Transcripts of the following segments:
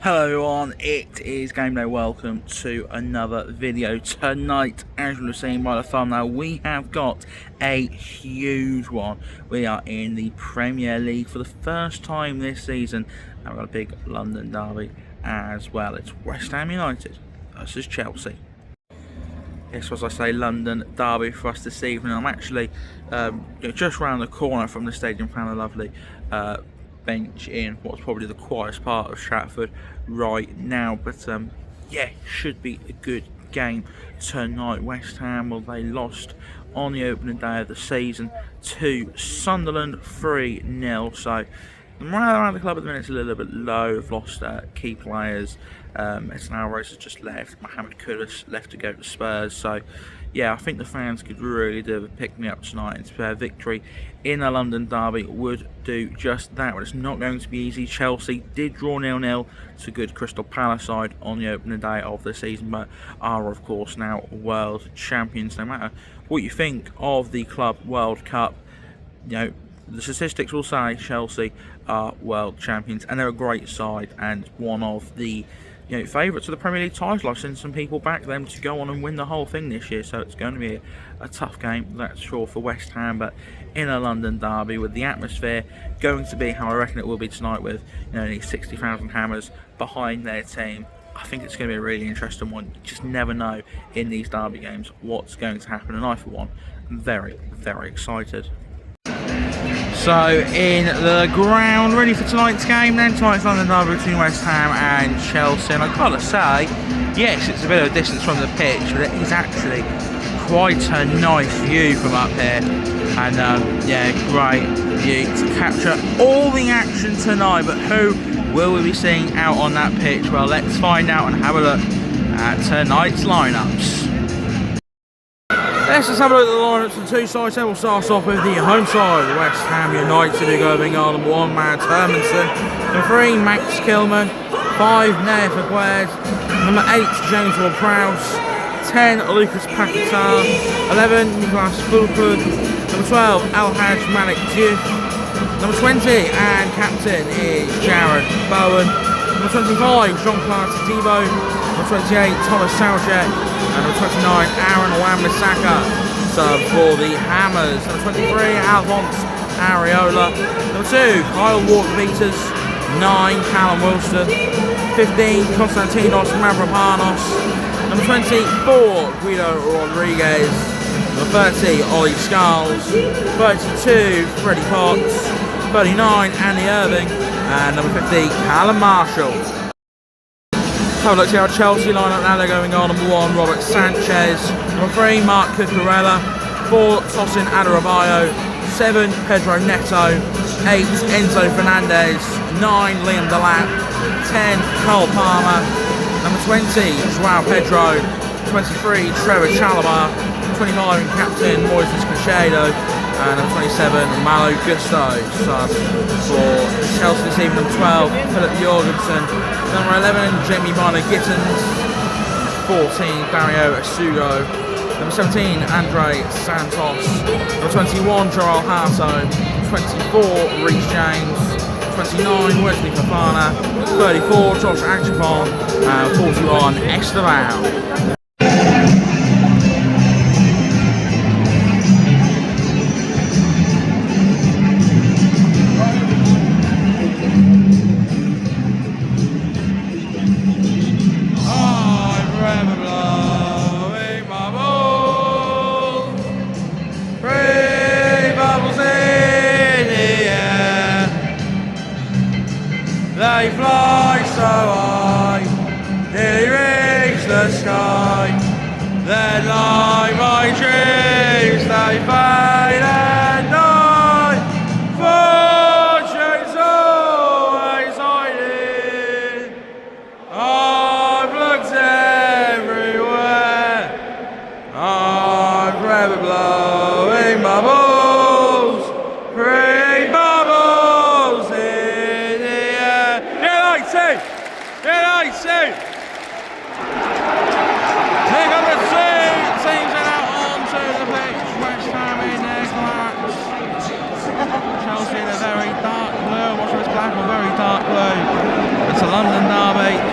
Hello everyone, it is Gameday. Welcome to another video. Tonight, as you'll have seen by the thumbnail, we have got a huge one. We are in the Premier League for the first time this season, and we've got a big London derby as well. It's West Ham United versus Chelsea. Yes, as I say, London derby for us this evening. I'm actually just round the corner from the stadium, found a lovely bench in what's probably the quietest part of Stratford right now, but yeah, should be a good game tonight. West Ham, well, they lost on the opening day of the season to Sunderland 3-0, so the morale around the club at the minute is a little bit low. They've lost key players. Edson Alvarez has just left. Mohamed Kudus left to go to Spurs. So, yeah, I think the fans could really do a pick-me-up tonight, and a victory in a London derby would do just that. But it's not going to be easy. Chelsea did draw 0-0 to good Crystal Palace side on the opening day of the season, but are, of course, now world champions. No matter what you think of the Club World Cup, you know, the statistics will say Chelsea are world champions, and they're a great side and one of the favourites for the Premier League title. I've seen some people back them to go on and win the whole thing this year, so it's going to be a tough game, that's sure, for West Ham. But in a London derby, with the atmosphere going to be how I reckon it will be tonight, with nearly 60,000 Hammers behind their team, I think it's going to be a really interesting one. You just never know in these derby games what's going to happen, and I, for one, am very, very excited. So, in the ground, ready for tonight's game then. Tonight's London derby between West Ham and Chelsea. And I've got to say, yes, it's a bit of a distance from the pitch, but it is actually quite a nice view from up here. And, yeah, great view to capture all the action tonight. But who will we be seeing out on that pitch? Well, let's find out and have a look at tonight's lineups. Let's just have a look at the lineups of the two sides. Then we'll start off with the home side, West Ham United, who go being on number 1, Mads Hermansen, number 3, Max Kilman, 5, Neif Aguerd, number 8, James Ward-Prowse, 10, Lucas Paquetá, 11, Nicolas Fulford, number 12, Alhaj Malik Diouf, number 20 and captain is Jared Bowen, number 25, Jean-Claude Todibo, number 28, Thomas Soucek, and number 29, Aaron Wan-Bissaka. Sub for the Hammers. Number 23, Alphonse Areola. Number 2, Kyle Walker-Peters. 9, Callum Wilson. 15, Konstantinos Mavropanos. Number 24, Guido Rodriguez. Number 30, Ollie Skulls. 32, Freddie Potts. 39, Andy Irving. And number 50, Callum Marshall. Have a look at our Chelsea lineup now. They're going on. Number 1, Robert Sanchez. Number 3, Mark Cucurella. 4, Tosin Adarabioyo. 7, Pedro Neto. 8, Enzo Fernandez. 9, Liam Delap. 10, Cole Palmer. Number 20, Joao Pedro. 23, Trevor Chalobah. 25, captain Moises Caicedo. And number 27, Malo Gusto. Sub for Chelsea this evening. Number 12, Philip Jorgensen. Number 11, Jamie Barner Gittens. 14, Dario Asugo. Number 17, Andre Santos. Number 21, Joel Hato. 24, Reece James. 29, Wesley Fofana. 34, Josh Achapon. And 41, Esteban. They fly so high, nearly reach the sky. Then like my dreams, they fade and die. Fortune's always hiding. I've looked everywhere. I'm forever blowing bubbles, pretty bubbles in the air. United! Pick up the teams are out onto the pitch. West Ham in their collapse. Chelsea in a very dark blue. Watch this black or very dark blue. It's a London derby.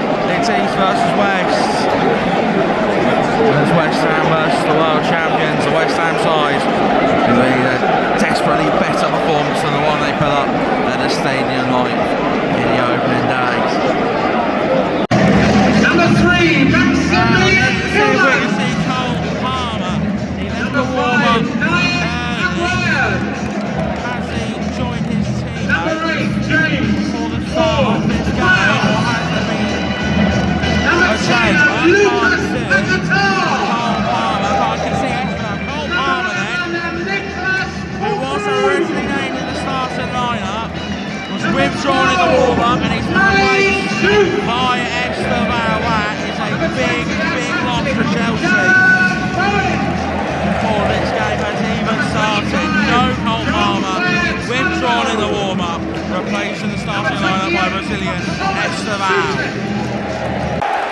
Brazilian Esteban.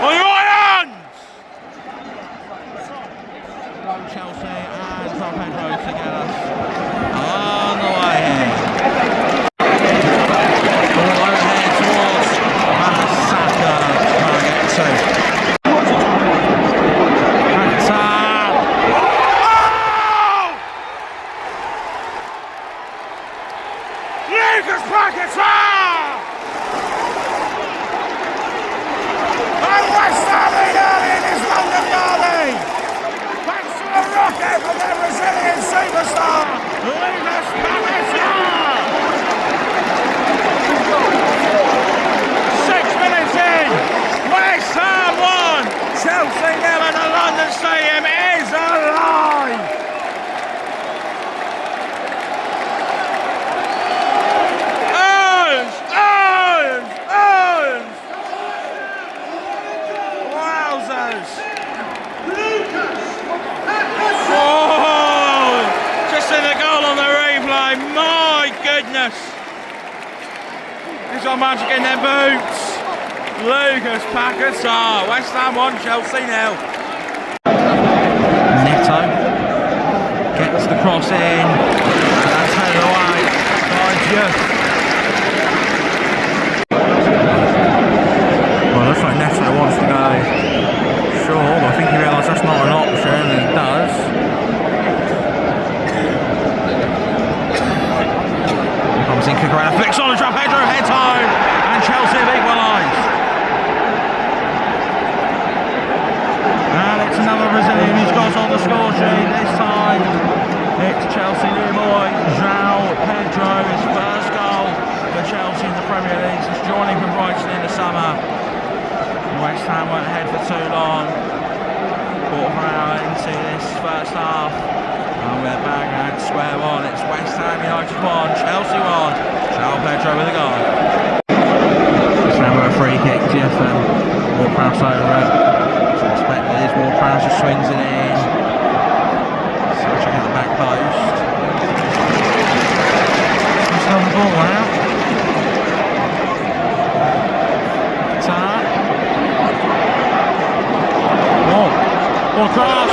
On your hands! Chelsea and San Pedro together on the way here. All overhead towards Manasaka. Trying to get to. Lucas Paquetá! And West Ham early in his London derby! Thanks to a rocket from their Brazilian superstar, Lucas Paquetá! 6 minutes in, West Ham 1, Chelsea 0, and the London Stadium is alive! He's got magic in their boots. Lucas Paquetá. West Ham 1, Chelsea 0. Neto gets the cross in. And that's headed away by Juff. Well, looks like Neto wants to go short, but I think he realised that's not an option, and he does. Comes in, kick around, flicks on the drop, Pedro heads home, and Chelsea have equalised. And it's another Brazilian who's got on the score sheet. This time it's Chelsea new boy João Pedro, his first goal for Chelsea in the Premier League since joining from Brighton in the summer. West Ham went ahead for too long. Quarter of an hour into this first half. And we're back at square one. It's West Ham United 1, Chelsea 1. João Pedro with a goal. West Ham with a free kick. Jeff and Ward-Prowse over it. So expect that is Ward-Prowse just swings it in. Switching at the back post. Just on the ball now. Tap. Ball across.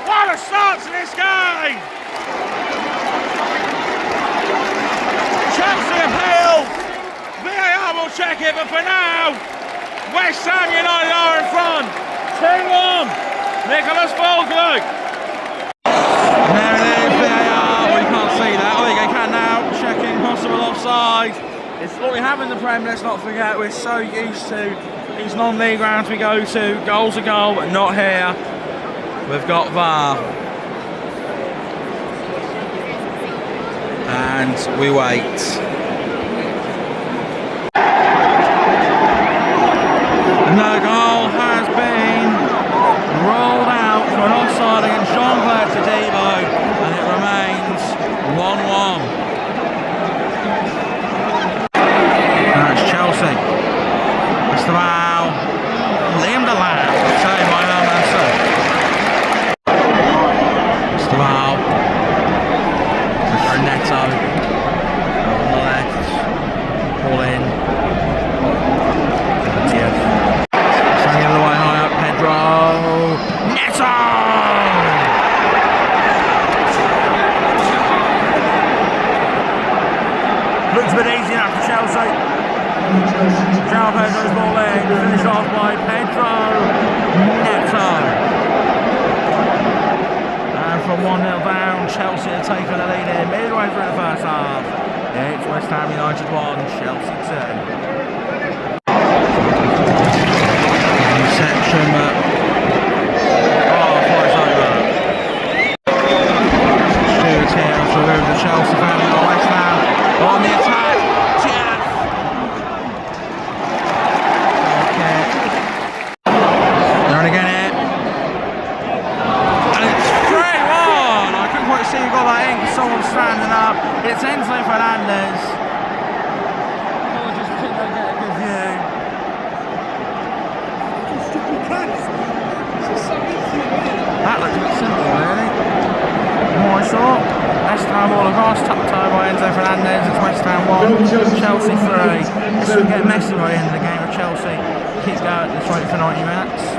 What a start to this game! Chelsea appeal, VAR will check it, but for now, West Ham United are in front. 2-1, Nicholas Fulklug. There it is, VAR, we can't see that. Oh, they can now, checking possible offside. It's what we have in the Prem, let's not forget, we're so used to these non-league rounds we go to, goals a goal, but not here. We've got VAR. And we wait. No goal has been rolled out for an offside against Jean-Claude Todibo, and it remains 1-1. That's Chelsea. That's the foul. Liam Delan, saved by El Mansour. Wow. Neto on the left, pull in. Yes. Standing the other way high up, Pedro. Neto! Looks a bit easy enough for Chelsea. João Pedro's ball in, finished off by Pedro Neto. From 1-0 down, Chelsea are taking the lead in midway through the first half. It's West Ham United 1, Chelsea 2. Reception, but flies over. Stewart's here to remove the Chelsea family on West Ham on the attack. Jeff. Okay. There and again here. See who got that in because someone's standing up. It's Enzo Fernandez. Apologies for West Ham all across, tucked over by Enzo Fernandez. It's West Ham 1, Chelsea 3. This will get messy by the end of the game of Chelsea. Keep going, let's wait for 90 minutes.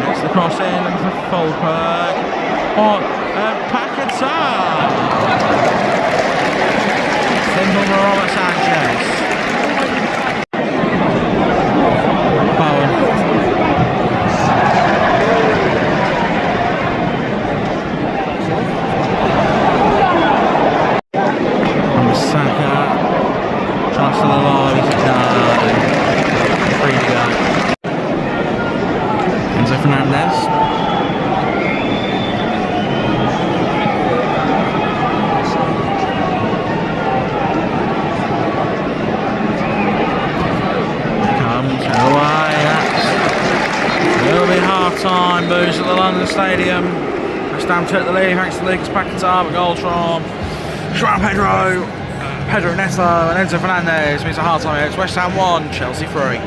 Gets the cross in for Fulberg. Paquetá. Simple for Robert Sanchez. Bowen. Saka. Chance still alive. Free to go. Enzo Fernandez. Time boost at the London Stadium. West Ham took the lead thanks to Lucas Paquetá, but goals from João Pedro Neto and Enzo Fernandez. Means a half time here. It's West Ham 1, Chelsea 3.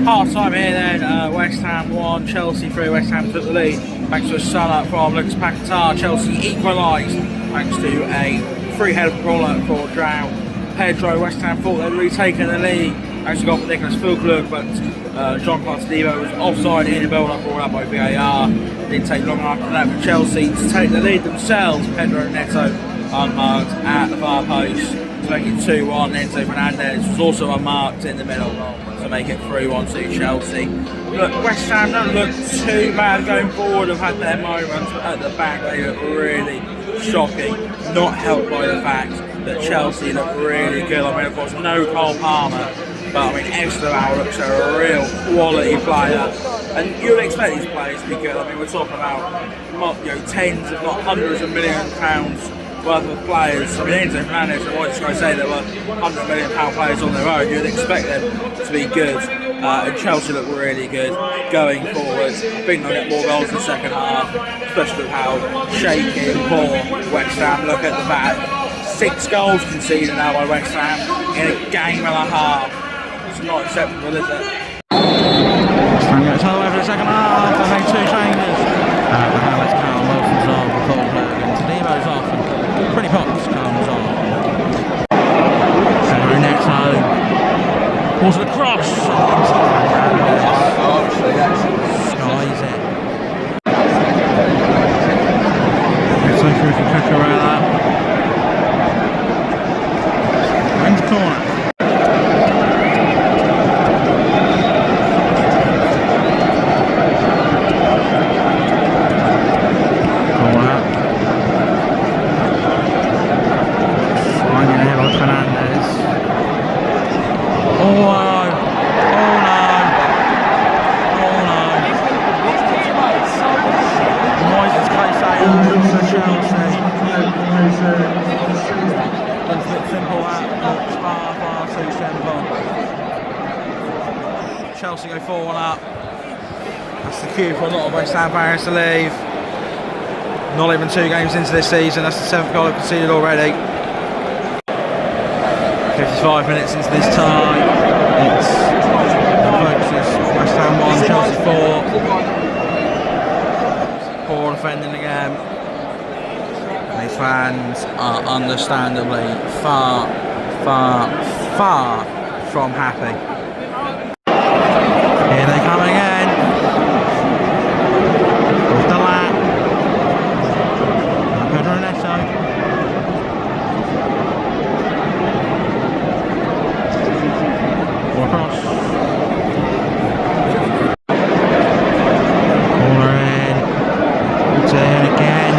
Half time here then, West Ham 1, Chelsea 3. West Ham took the lead thanks to a son-up from Lucas Paquetá. Chelsea equalised thanks to a free-headed brawler for João Pedro. West Ham thought they'd retaken the lead. Actually got Nicholas Fulklug, but John Constantino was offside in the build-up, brought up by VAR. Didn't take long after that for Chelsea to take the lead themselves. Pedro Neto unmarked at the far post to make it 2-1. Enzo Fernandez was also unmarked in the middle to make it 3-1 to Chelsea. Look, West Ham don't look too bad going forward. Have had their moments, but at the back they look really shocking. Not helped by the fact that Chelsea look really good. I mean, of course, no Cole Palmer. But I mean, Esteban looks a real quality player, and you would expect these players to be good. I mean, we're talking about tens, if not hundreds of millions of pounds worth of players. I mean, Enzo Fernandez, I was trying to say there were £100 million players on their own. You'd expect them to be good, and Chelsea look really good going forward. I think they'll get more goals in the second half, especially with how shaky and poor West Ham look at the back. 6 goals conceded now by West Ham in a game and a half. It's not acceptable, is it? Time gets all over the second half. They made 2 changes. Mohammed Callum Wilson's on before and Tadimo's off. And Pretty Pops comes on. Pedro Neto pulls the cross. Skies it. Neto through for Cucurella. Wins corner. Chelsea go 4-1 up. That's the cue for a lot of West Ham players to leave. Not even 2 games into this season, that's the 7th goal they've conceded already. 55 minutes into this tie. It's focuses West Ham 1, Chelsea 4. Poor defending again. These fans are understandably far from happy. Here they come again. Off the lap. Pedro Neto. Across. Corner in. Turn again.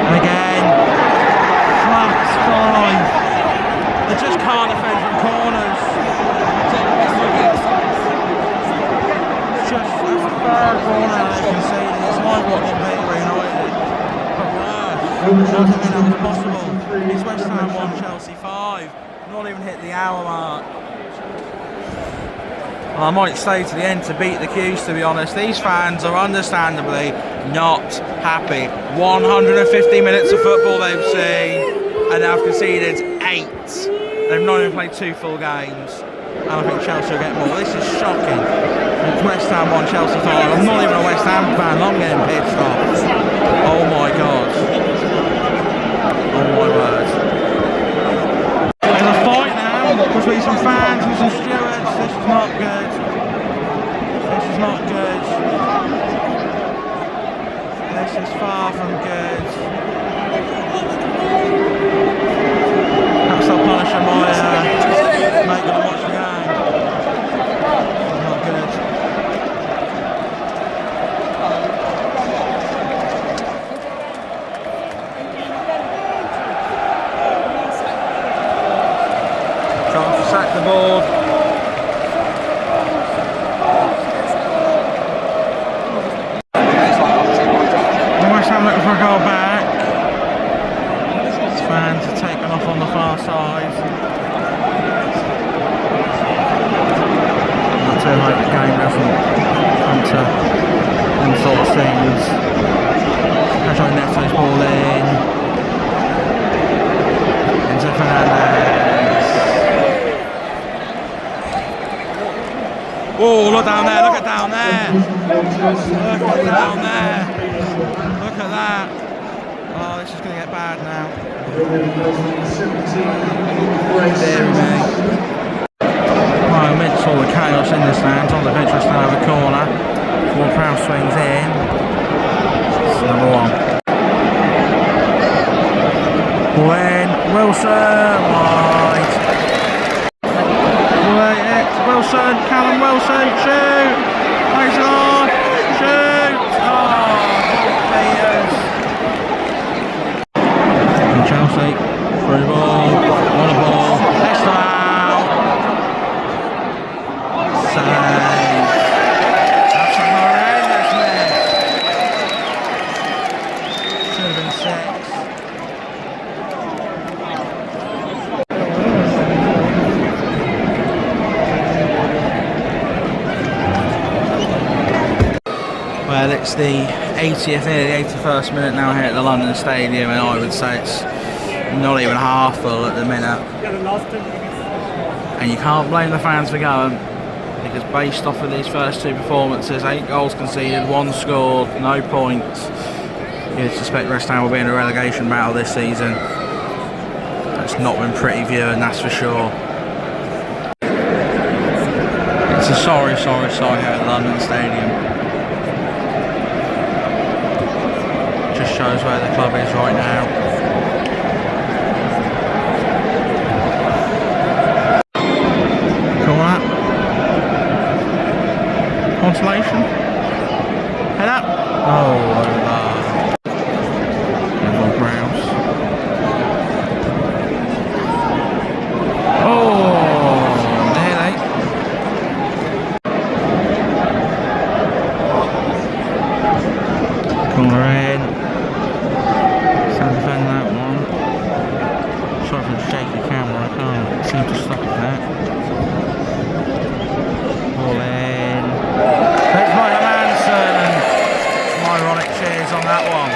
And again. Flaps 5. They just can't defend from corners. Just the 3rd corner they conceded. It's like watching Peterborough United, but worse. Nothing that was possible. It's West Ham 1, Chelsea 5. Not even hit the hour mark. Well, I might stay to the end to beat the queues, to be honest. These fans are understandably not happy. 150 minutes of football they've seen, and they've conceded 8. They've not even played 2 full games, and I think Chelsea will get more. This is shocking. It's West Ham 1, Chelsea 5. I'm not even a West Ham fan, I'm getting pissed off. Oh my god. Oh my word. There's a fight now between some fans and some stewards. This is not good. This is not good. This is far from good. Perhaps they'll punish him by making them watch the game. Not good. Trying to sack the board. West Ham looking for a goal back. Fans are taken off on the far side. Not too hope the game doesn't come to them sort of things. Pedro Neto's ball in. Into Fernandez. Oh, look down there, look at down there. Look at down there. Look at that. Oh, this is going to get bad now. Dear me. Right, amidst all the chaos in the stands, on the bench just now the corner. Ward-Prowse swings in. It's number 1. When Wilson, wide. Wilson, Callum Wilson, shoot! Plays it on, shoot! And Chelsea, through ball, on the ball, Leicester out! Save! That's a horrendous miss! Should have been 6. Well, it's the 80th, nearly the 81st minute now here at the London Stadium, and I would say it's not even half full at the minute. And you can't blame the fans for going, because based off of these first 2 performances, 8 goals conceded, 1 scored, no points. You'd suspect West Ham will be in a relegation battle this season. That's not been pretty viewing, that's for sure. It's a sorry sight here at London Stadium. Just shows where the club is right now. Corner. Consolation. Head up. Oh, over. Level Browse. Oh, nearly. Corner in. Defend that one. Sorry for the shaky camera, I can't seem to stop that. Ball in. That's by the Manson, and some ironic cheers on that one.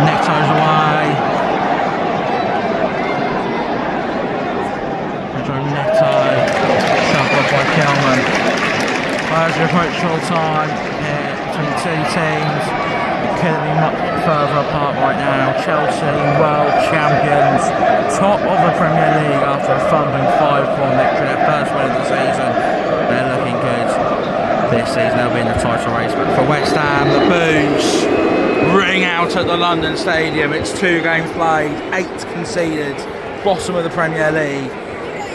Neto's away. Pedro Neto. Shoved off by Kelman. As we approach full time here between 2 teams. Couldn't be much further apart right now. Chelsea, world champions, top of the Premier League after a thumping 5-4 victory, their first win of the season. They're looking good this season. They'll be in the title race. But for West Ham, the boos ring out at the London Stadium. It's 2 games played, 8 conceded, bottom of the Premier League,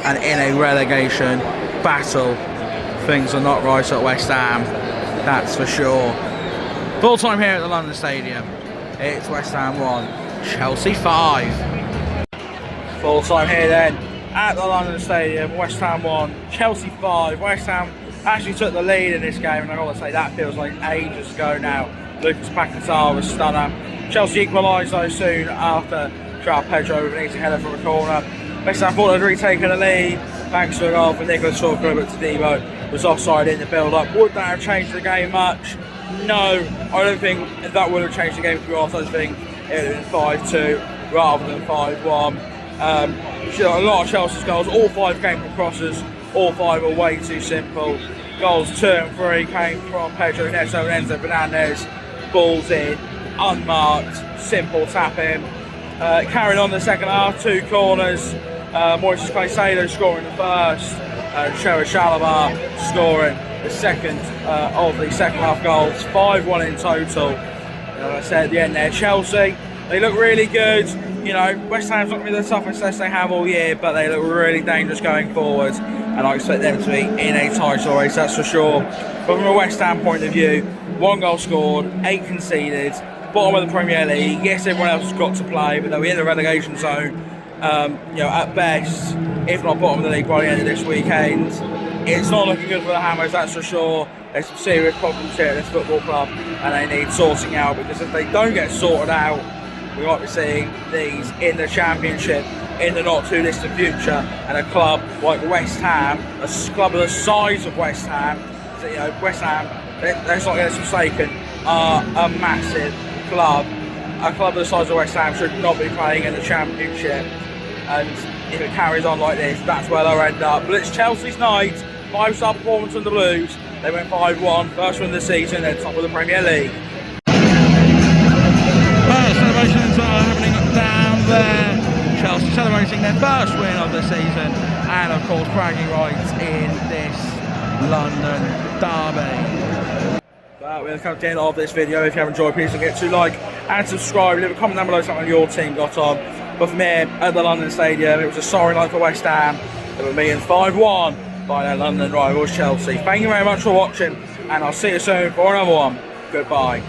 and in a relegation battle. Things are not right at West Ham, that's for sure. Full time here at the London Stadium. It's West Ham 1, Chelsea 5. Full time here then at the London Stadium. West Ham 1, Chelsea 5. West Ham actually took the lead in this game, and I've got to say that feels like ages ago now. Lucas Paquetá was stunner. Chelsea equalised though soon after João Pedro with an easy header from a corner. West Ham thought they'd retaken the lead thanks to a goal for Nicholas Torquay, but Tadebo was offside in the build-up. Would that have changed the game much? No, I don't think that would have changed the game, to be honest. I just think it would have been 5-2 rather than 5-1. A lot of Chelsea's goals, all 5 came from crosses, all 5 were way too simple. Goals 2 and 3 came from Pedro Neto and Enzo Fernandez. Balls in, unmarked, simple tapping. Carrying on the second half, 2 corners. Moises Caicedo scoring the first, and Cherry Chalobah scoring the second of the second half goals. 5-1 in total. Like I said at the end there, Chelsea, they look really good. You know, West Ham's not going to be the toughest test they have all year, but they look really dangerous going forward, and I expect them to be in a title race, that's for sure. But from a West Ham point of view, 1 goal scored, 8 conceded, bottom of the Premier League. Yes, everyone else has got to play, but they're in the relegation zone. You know, at best, if not bottom of the league by the end of this weekend. It's not looking good for the Hammers, that's for sure. There's some serious problems here at this football club, and they need sorting out, because if they don't get sorted out, we might be seeing these in the Championship in the not too distant future. And a club like West Ham, a club of the size of West Ham, you know, West Ham, let's not get us mistaken, are a massive club. A club of the size of West Ham should not be playing in the Championship, and if it carries on like this, that's where they'll end up. But it's Chelsea's night, 5-star performance from the Blues. They went 5-1, first win of the season, they're top of the Premier League. Celebrations are happening down there. Chelsea celebrating their first win of the season, and of course bragging rights in this London derby. We're going to come to the end of this video. If you have enjoyed, please don't forget to like and subscribe. Leave a comment down below something your team got on. But from here at the London Stadium, it was a sorry night for West Ham. They were beaten 5-1 by their London rivals Chelsea. Thank you very much for watching, and I'll see you soon for another one. Goodbye.